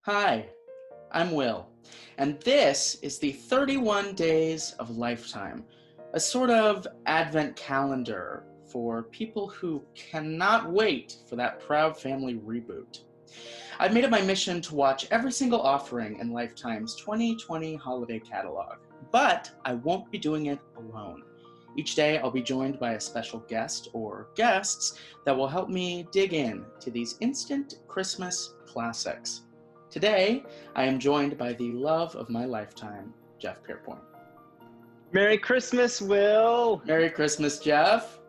Hi, I'm Will, and this is the 31 Days of Lifetime, a sort of advent calendar for people who cannot wait for that Proud Family reboot. I've made it my mission to watch every single offering in Lifetime's 2020 holiday catalog, but I won't be doing it alone. Each day, I'll be joined by a special guest or guests that will help me dig in to these instant Christmas classics. Today, I am joined by the love of my lifetime, Jeff Pierpoint. Merry Christmas, Will! Merry Christmas, Jeff!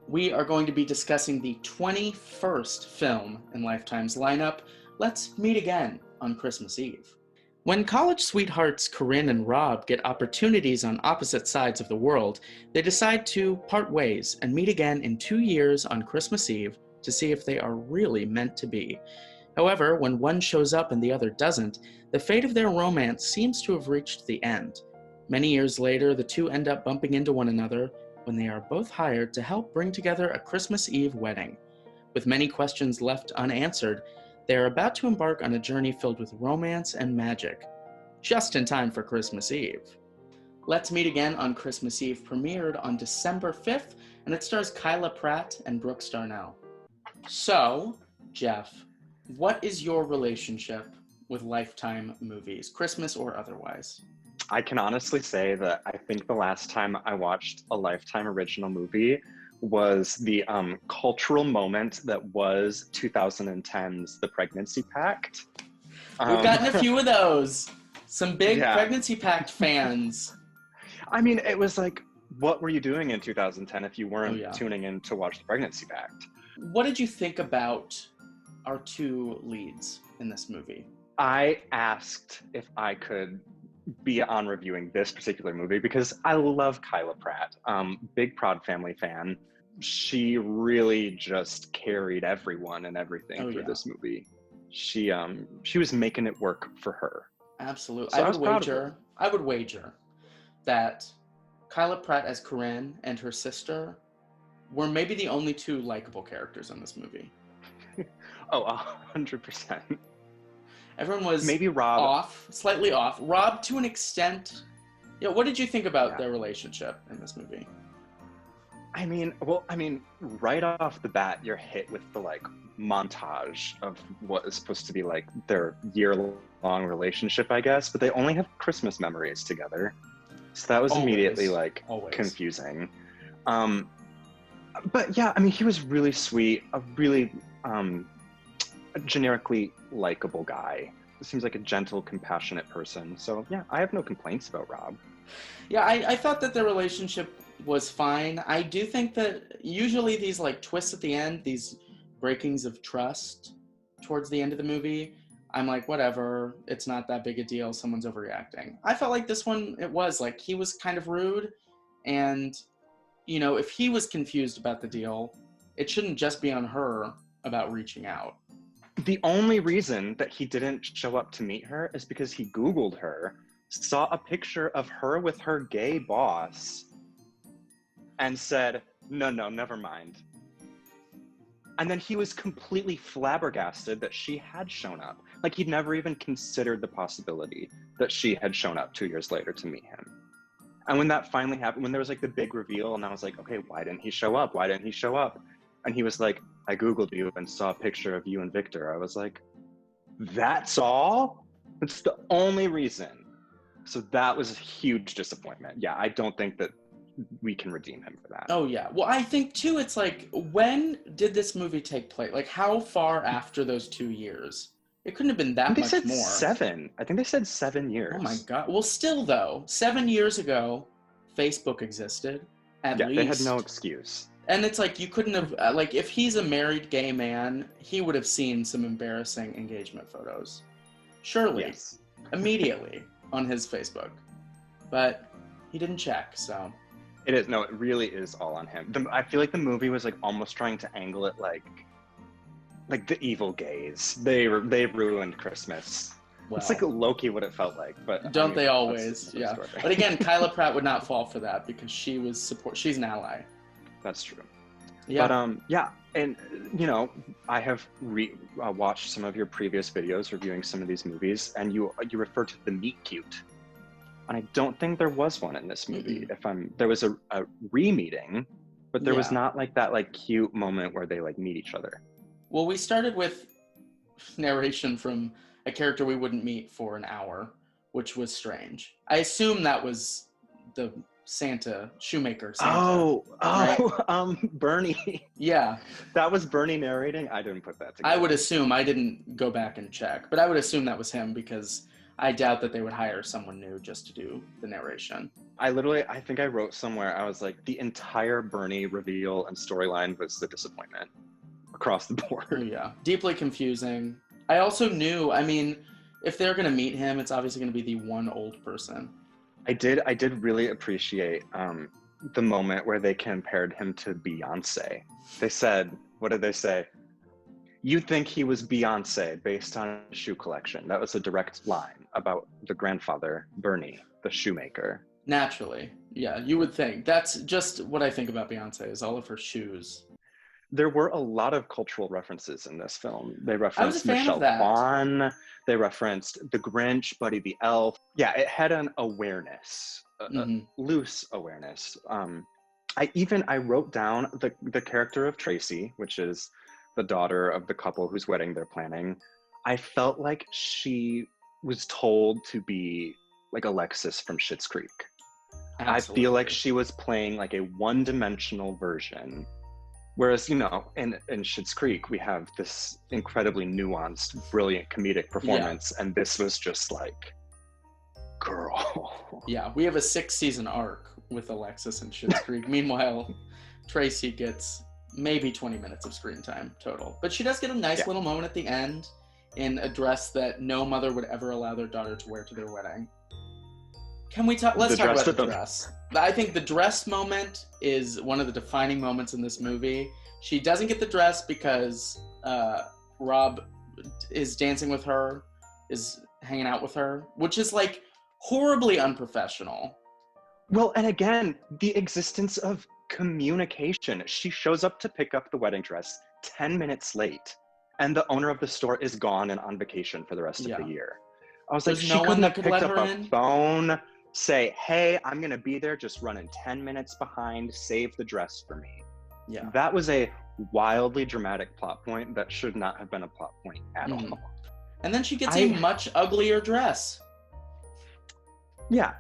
We are going to be discussing the 21st film in Lifetime's lineup. Let's meet again on Christmas Eve. When college sweethearts Corinne and Rob get opportunities on opposite sides of the world, they decide to part ways and meet again in 2 years on Christmas Eve to see if they are really meant to be. However, when one shows up and the other doesn't, the fate of their romance seems to have reached the end. Many years later, the two end up bumping into one another when they are both hired to help bring together a Christmas Eve wedding. With many questions left unanswered, they are about to embark on a journey filled with romance and magic, just in time for Christmas Eve. Let's Meet Again on Christmas Eve premiered on December 5th, and it stars Kyla Pratt and Brooke Darnell. So, Jeff, what is your relationship with Lifetime movies, Christmas or otherwise? I can honestly say that I think the last time I watched a Lifetime original movie was the cultural moment that was 2010's The Pregnancy Pact. We've gotten a few of those. Some big Yeah. Pregnancy Pact fans. I mean, it was like, what were you doing in 2010 if you weren't tuning in to watch The Pregnancy Pact? What did you think about our two leads in this movie? I asked if I could be on reviewing this particular movie because I love Kyla Pratt. Big Proud Family fan. She really just carried everyone and everything through this movie. She was making it work for her. Absolutely. So I would wager that Kyla Pratt as Corinne and her sister were maybe the only two likable characters in this movie. Oh, 100%. Everyone was maybe Rob slightly off. Rob, to an extent. What did you think about their relationship in this movie? I mean, right off the bat, you're hit with the montage of what is supposed to be their year-long relationship, I guess. But they only have Christmas memories together, so that was immediately confusing. But yeah, I mean, he was really sweet, a really a generically likable guy. Seems like a gentle, compassionate person. So yeah, I have no complaints about Rob. Yeah, I thought that their relationship was fine. I do think that usually these twists at the end, these breakings of trust towards the end of the movie, I'm like, whatever, it's not that big a deal, someone's overreacting. I felt like this one, it was he was kind of rude, and if he was confused about the deal, it shouldn't just be on her about reaching out. The only reason that he didn't show up to meet her is because he Googled her, saw a picture of her with her gay boss, and said, no, never mind. And then he was completely flabbergasted that she had shown up. He'd never even considered the possibility that she had shown up 2 years later to meet him. And when that finally happened, when there was the big reveal, and I was like, okay, why didn't he show up? Why didn't he show up? And he was like, I Googled you and saw a picture of you and Victor. I was like, that's all? That's the only reason. So that was a huge disappointment. Yeah, I don't think that we can redeem him for that. Oh, yeah. Well, I think, too, it's when did this movie take place? How far after those 2 years? It couldn't have been that much more. They said 7. I think they said 7 years. Oh, my God. Well, still, though, 7 years ago, Facebook existed, at least. Yeah, they had no excuse. And it's you couldn't have, if he's a married gay man, he would have seen some embarrassing engagement photos. Surely. Yes. Immediately on his Facebook. But he didn't check, so. It is. No, it really is all on him. I feel like the movie was almost trying to angle it like the evil gays. They ruined Christmas. Well, it's low-key what it felt like, but don't they always? Yeah. But again, Kyla Pratt would not fall for that because she's an ally. That's true. Yeah. But yeah, and I have watched some of your previous videos reviewing some of these movies, and you referred to the meet cute, and I don't think there was one in this movie. There was a re-meeting, but there was not like that like cute moment where they like meet each other. Well, we started with narration from a character we wouldn't meet for an hour, which was strange. I assume that was the shoemaker Santa. Right? Bernie. Yeah. That was Bernie narrating. I didn't put that together. I would assume. I didn't go back and check, but I would assume that was him because I doubt that they would hire someone new just to do the narration. I think I wrote somewhere, I was like, the entire Bernie reveal and storyline was the disappointment across the board. Oh, yeah. Deeply confusing. I also knew, if they're going to meet him, it's obviously going to be the one old person. I did really appreciate the moment where they compared him to Beyonce. They said, what did they say? You'd think he was Beyonce based on a shoe collection. That was a direct line about the grandfather, Bernie, the shoemaker. Naturally. Yeah, you would think. That's just what I think about Beyonce, is all of her shoes. There were a lot of cultural references in this film. They referenced Michelle Phan. They referenced The Grinch, Buddy the Elf. Yeah, it had an awareness, a loose awareness. I wrote down the character of Tracy, which is the daughter of the couple whose wedding they're planning. I felt like she was told to be like Alexis from Schitt's Creek. Absolutely. I feel like she was playing like a one-dimensional version. Whereas, in Schitt's Creek, we have this incredibly nuanced, brilliant comedic performance, and this was just like, girl. Yeah, we have a 6-season arc with Alexis and Schitt's Creek. Meanwhile, Tracy gets maybe 20 minutes of screen time total. But she does get a nice little moment at the end in a dress that no mother would ever allow their daughter to wear to their wedding. Let's talk about the dress. I think the dress moment is one of the defining moments in this movie. She doesn't get the dress because Rob is dancing with her, is hanging out with her, which is like horribly unprofessional. Well, and again, the existence of communication. She shows up to pick up the wedding dress 10 minutes late, and the owner of the store is gone and on vacation for the rest of the year. I was like, she couldn't have picked up a phone, say, hey, I'm going to be there, just running 10 minutes behind, save the dress for me. Yeah. That was a wildly dramatic plot point that should not have been a plot point at all. And then she gets a much uglier dress. Yeah.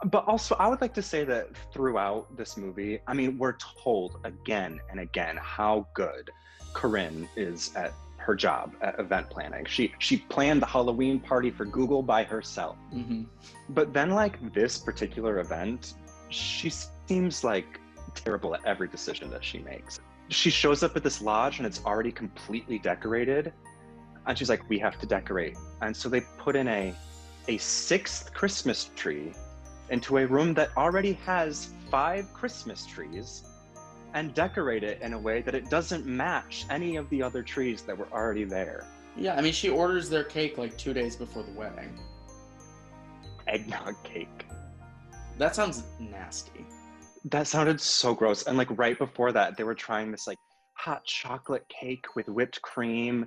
But also, I would like to say that throughout this movie, we're told again and again how good Corinne is at her job at event planning. She planned the Halloween party for Google by herself. But then, like, this particular event, she seems like terrible at every decision that she makes. She shows up at this lodge and it's already completely decorated. And she's like, we have to decorate. And so they put in a 6th Christmas tree into a room that already has 5 Christmas trees and decorate it in a way that it doesn't match any of the other trees that were already there. Yeah, she orders their cake like 2 days before the wedding. Eggnog cake. That sounds nasty. That sounded so gross. And like right before that, they were trying this like hot chocolate cake with whipped cream,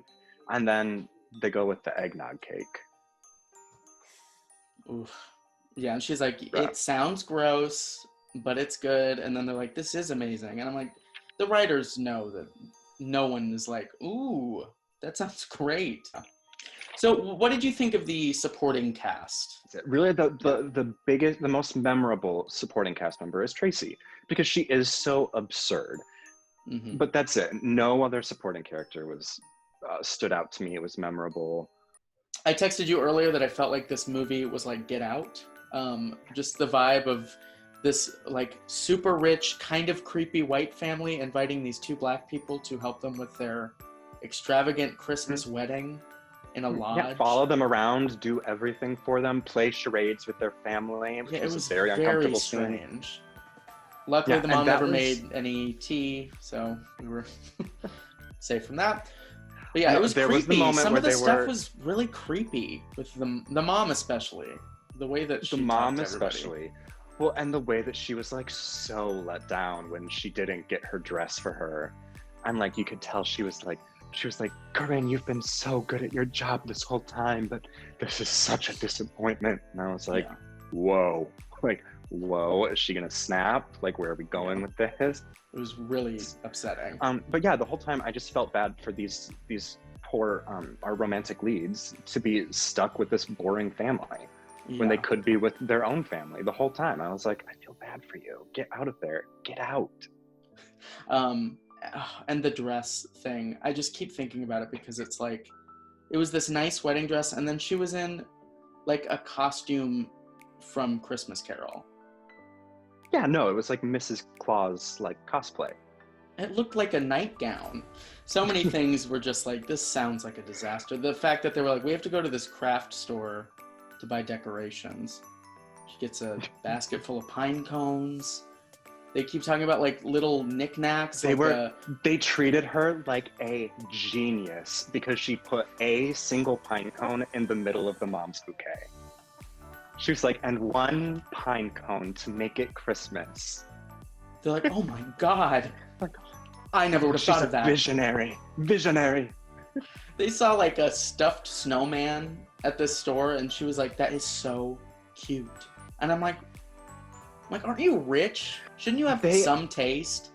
and then they go with the eggnog cake. Oof. Yeah, and she's like, it sounds gross, but it's good. And then they're like, this is amazing. And I'm like, the writers know that no one is like, ooh, that sounds great. So what did you think of the supporting cast? Really, the biggest, the most memorable supporting cast member is Tracy, because she is so absurd. But that's it. No other supporting character was stood out to me. It was memorable. I texted you earlier that I felt like this movie was like Get Out. Just the vibe of this like super rich, kind of creepy white family inviting these 2 black people to help them with their extravagant Christmas wedding in a lodge. Yeah, follow them around, do everything for them, play charades with their family. Yeah, it was a very uncomfortable strange. Scene. Luckily, the mom never made any tea, so we were safe from that. But yeah, it was creepy. Some of the stuff was really creepy with the mom, especially the way that she the mom talked to especially. Well, and the way that she was like so let down when she didn't get her dress for her. And like you could tell she was like, Corinne, you've been so good at your job this whole time, but this is such a disappointment. And I was like, Yeah. whoa, like, whoa, is she gonna snap? Like, where are we going with this? It was really upsetting. But yeah, the whole time I just felt bad for these poor our romantic leads to be stuck with this boring family when they Yeah. could be with their own family the whole time. I was like, I feel bad for you. Get out of there. Get out. Um, and the dress thing, I just keep thinking about it because it's like, it was this nice wedding dress, and then she was in like a costume from Christmas Carol. Yeah, no, it was like Mrs. Claus like cosplay. It looked like a nightgown. So many things were just like, this sounds like a disaster. The fact that they were like, we have to go to this craft store to buy decorations. She gets a basket full of pine cones. They keep talking about like little knickknacks. They treated her like a genius because she put a single pine cone in the middle of the mom's bouquet. She was like, and one pine cone to make it Christmas. They're like, oh my God. I never would have She's thought of that. Visionary. They saw like a stuffed snowman at this store, and she was like, that is so cute. And I'm like, aren't you rich? Shouldn't you have some taste?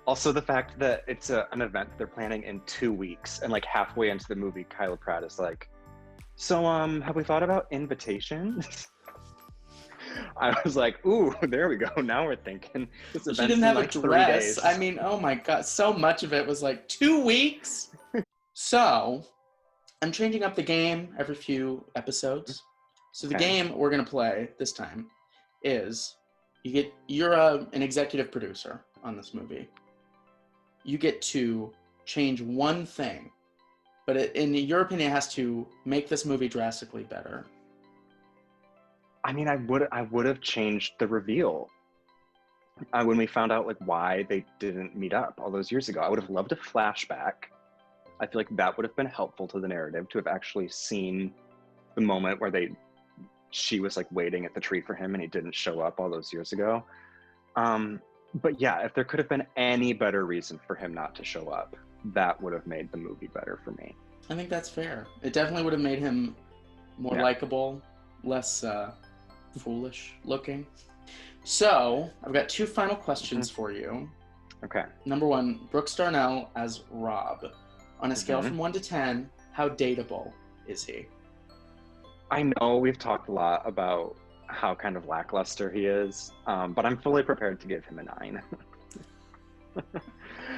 Also, the fact that it's an event they're planning in 2 weeks, and like halfway into the movie, Kyla Pratt is like, so have we thought about invitations? I was like, ooh, there we go. Now we're thinking. She didn't have a dress. I mean, oh my God, so much of it was like 2 weeks. So I'm changing up the game every few episodes. So the game we're gonna play this time is you're an executive producer on this movie. You get to change one thing, but in your opinion, it has to make this movie drastically better. I mean, I would have changed the reveal when we found out like why they didn't meet up all those years ago. I would have loved a flashback. I feel like that would have been helpful to the narrative to have actually seen the moment where she was like waiting at the tree for him and he didn't show up all those years ago. But yeah, if there could have been any better reason for him not to show up, that would have made the movie better for me. I think that's fair. It definitely would have made him more likable, less foolish looking. So I've got 2 final questions for you. Okay. Number 1, Brooks Darnell as Rob. On a scale from 1 to 10, how dateable is he? I know we've talked a lot about how kind of lackluster he is, but I'm fully prepared to give him a 9.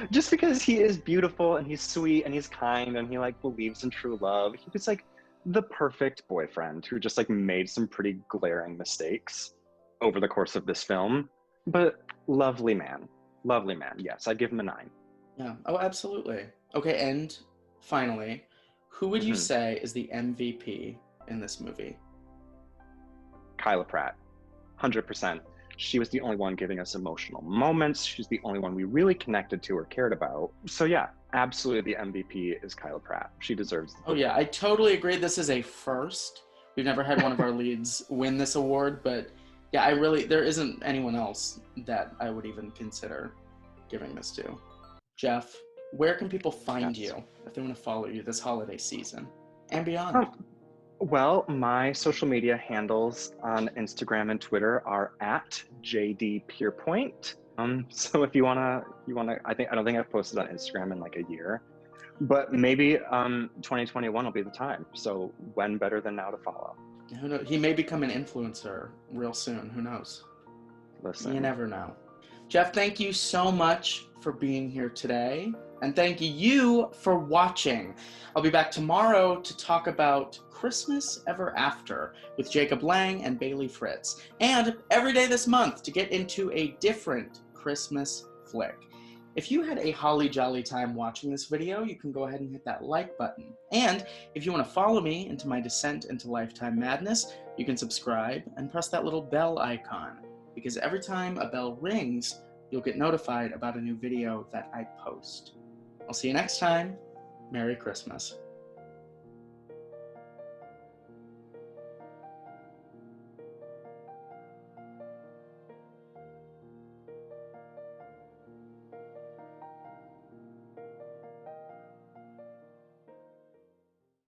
Just because he is beautiful and he's sweet and he's kind and he like believes in true love. He was like the perfect boyfriend who just like made some pretty glaring mistakes over the course of this film, but lovely man. Yes, I'd give him a 9. Yeah. Oh, absolutely. Okay, and finally, who would you say is the MVP in this movie? Kyla Pratt, 100%. She was the only one giving us emotional moments. She's the only one we really connected to or cared about. So yeah, absolutely the MVP is Kyla Pratt. She deserves it. Oh yeah, I totally agree. This is a first. We've never had one of our leads win this award, but yeah, there isn't anyone else that I would even consider giving this to. Jeff, where can people find you if they want to follow you this holiday season and beyond? Well, my social media handles on Instagram and Twitter are at JD Pierpoint. So if you wanna, I don't think I've posted on Instagram in like a year, but maybe 2021 will be the time. So when better than now to follow? Who knows? He may become an influencer real soon. Who knows? Listen, you never know. Jeff, thank you so much for being here today. And thank you for watching. I'll be back tomorrow to talk about Christmas Ever After with Jacob Lang and Bailey Fritz. And every day this month to get into a different Christmas flick. If you had a holly jolly time watching this video, you can go ahead and hit that like button. And if you want to follow me into my descent into lifetime madness, you can subscribe and press that little bell icon. Because every time a bell rings, you'll get notified about a new video that I post. I'll see you next time. Merry Christmas.